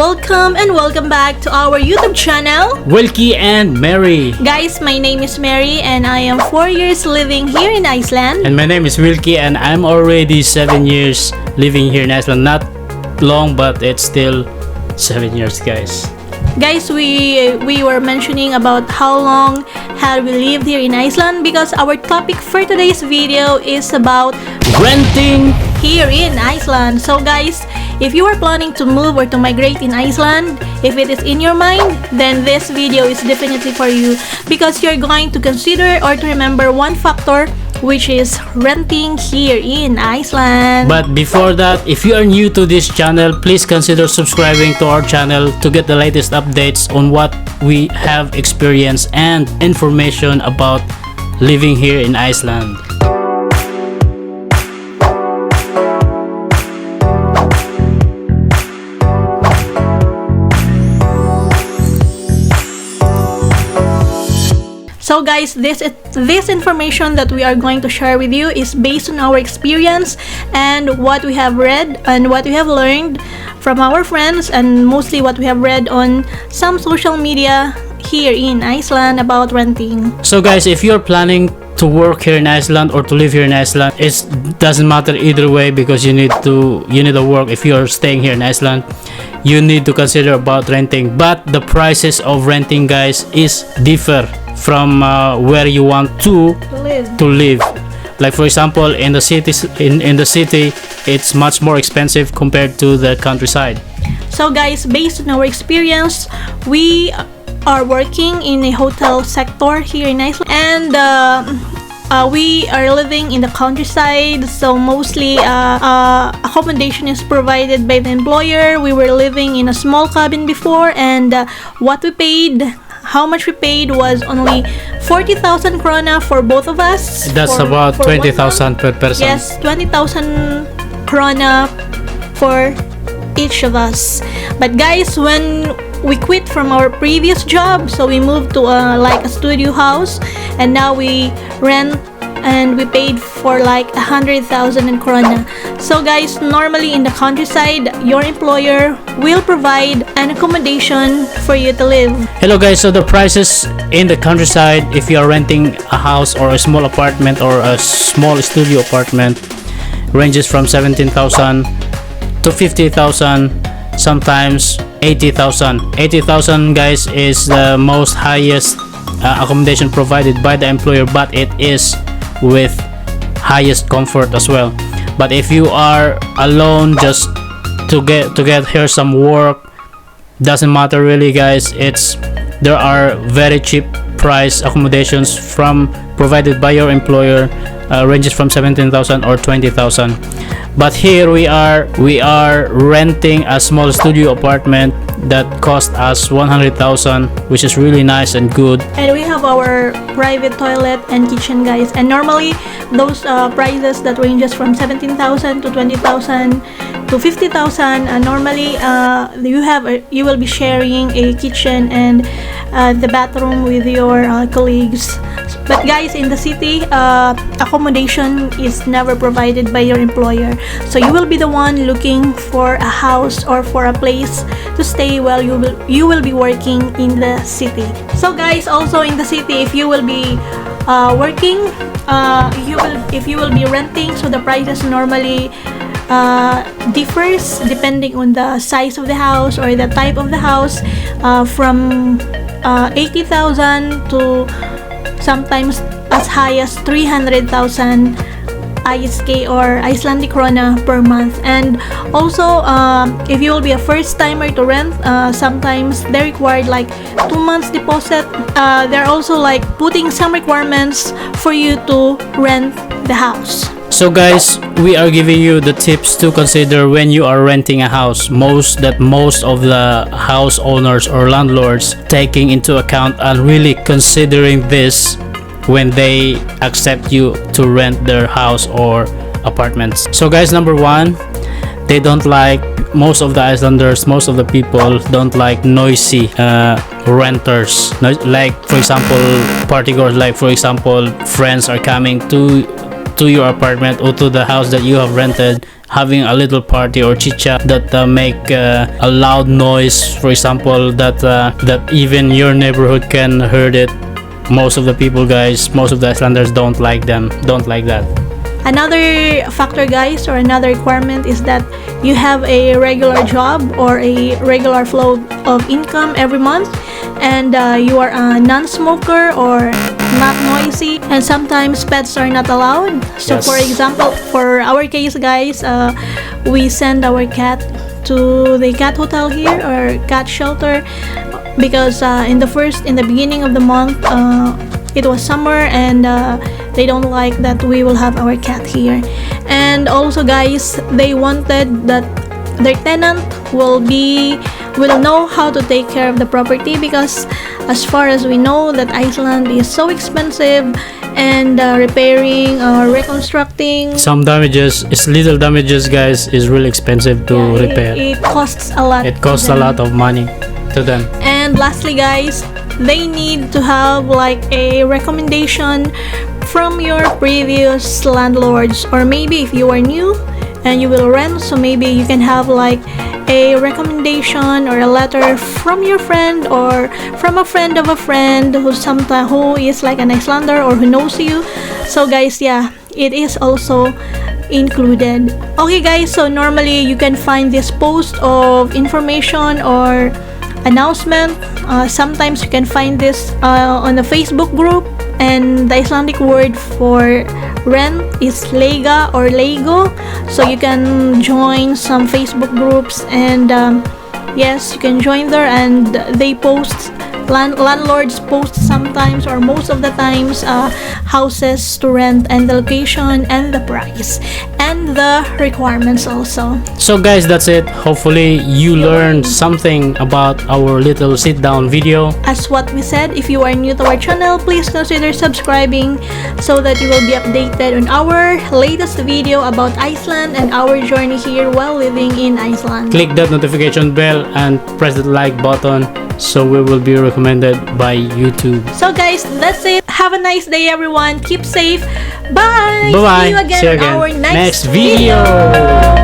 welcome and welcome back to our YouTube channel, Wilkie and Mary. Guys, my name is Mary and I am 4 years living here in Iceland. And my name is Wilkie and I'm already 7 years living here in Iceland. Not long, but it's still 7 years, guys. Guys, we were mentioning about how long have we lived here in Iceland because our topic for today's video is about Renting here in Iceland. So guys, if you are planning to move or to migrate in Iceland, if it is in your mind, then this video is definitely for you because you're going to consider or to remember one factor, which is renting here in Iceland. But before that, if you are new to this channel, please consider subscribing to our channel to get the latest updates on what we have experienced and information about living here in Iceland. So guys, this information that we are going to share with you is based on our experience and what we have read and what we have learned from our friends, and mostly what we have read on some social media here in Iceland about renting. So guys, if you're planning to work here in Iceland or to live here in Iceland, it doesn't matter either way because you need to work. If you're staying here in Iceland, you need to consider about renting, but the prices of renting, guys, is differ from where you want to live. Like for example, in the cities, in the city, it's much more expensive compared to the countryside. So guys, based on our experience, we are working in a hotel sector here in Iceland, and we are living in the countryside, so mostly accommodation is provided by the employer. We were living in a small cabin before, and how much we paid was only 40,000 krona for both of us. That's about 20,000 per person. Yes, 20,000 krona for each of us. But guys, when we quit from our previous job, so we moved to like a studio house, and now we rent and we paid for like 100,000 krona. So guys, normally in the countryside, your employer will provide an accommodation for you to live. Hello guys, so the prices in the countryside, if you are renting a house or a small apartment or a small studio apartment, ranges from 17,000 to 50,000, sometimes 80,000. 80,000, guys, is the most highest accommodation provided by the employer, but it is with highest comfort as well. But if you are alone, just to get here some work, doesn't matter really, guys. There are very cheap price accommodations from provided by your employer, ranges from 17,000 or 20,000. But here we are renting a small studio apartment that cost us 100,000, which is really nice and good. And we have our private toilet and kitchen, guys. And normally those prices that ranges from 17,000 to 20,000 to 50,000. Normally you will be sharing a kitchen and the bathroom with your colleagues. But guys, in the city, accommodation is never provided by your employer. So you will be the one looking for a house or for a place to stay while you will be working in the city. So guys, also in the city, if you will be working, if you will be renting, so the prices normally differs depending on the size of the house or the type of the house, from 80,000 to sometimes as high as 300,000 ISK or Icelandic krona per month. And also if you will be a first timer to rent, sometimes they required like 2 months deposit. They're also like putting some requirements for you to rent the house. So guys, we are giving you the tips to consider when you are renting a house. Most of the house owners or landlords taking into account and really considering this when they accept you to rent their house or apartments. So guys, number one, most of the people don't like noisy renters. Like for example, partygoers, like for example, friends are coming to to your apartment or to the house that you have rented, having a little party or chit chat that make a loud noise, for example, that even your neighborhood can heard it. Most of the people, guys, most of the Icelanders don't like that. Another factor, guys, or another requirement is that you have a regular job or a regular flow of income every month, and you are a non-smoker or not noisy, and sometimes pets are not allowed. So Yes. for example, for our case, guys, we send our cat to the cat hotel here or cat shelter because in the beginning of the month it was summer, and they don't like that we will have our cat here. And also, guys, they wanted that their tenant will know how to take care of the property, because as far as we know that Iceland is so expensive, and repairing or reconstructing, Some damages, it's little damages, guys, is really expensive to yeah, repair. it costs a lot. It costs to a them. lot of money to them. And lastly, guys, they need to have like a recommendation from your previous landlords, or maybe if you are new and you will rent, so maybe you can have like a recommendation or a letter from your friend or from a friend of a friend who is like an Icelander or who knows you. So guys, yeah, it is also included. Okay guys, so normally you can find this post of information or announcement. Sometimes you can find this on the Facebook group, and the Icelandic word for rent is lega or lego. So you can join some Facebook groups, and yes, you can join there, and they post, landlords post sometimes or most of the times houses to rent, and the location and the price and the requirements also. So guys, that's it. Hopefully you learned something about our little sit down video. As what we said, if you are new to our channel, please consider subscribing so that you will be updated on our latest video about Iceland and our journey here while living in Iceland. Click that notification bell and press the like button so we will be recommended by YouTube. So guys, that's it. Have a nice day, everyone. Keep safe. Bye. Bye bye. See you again in our next video.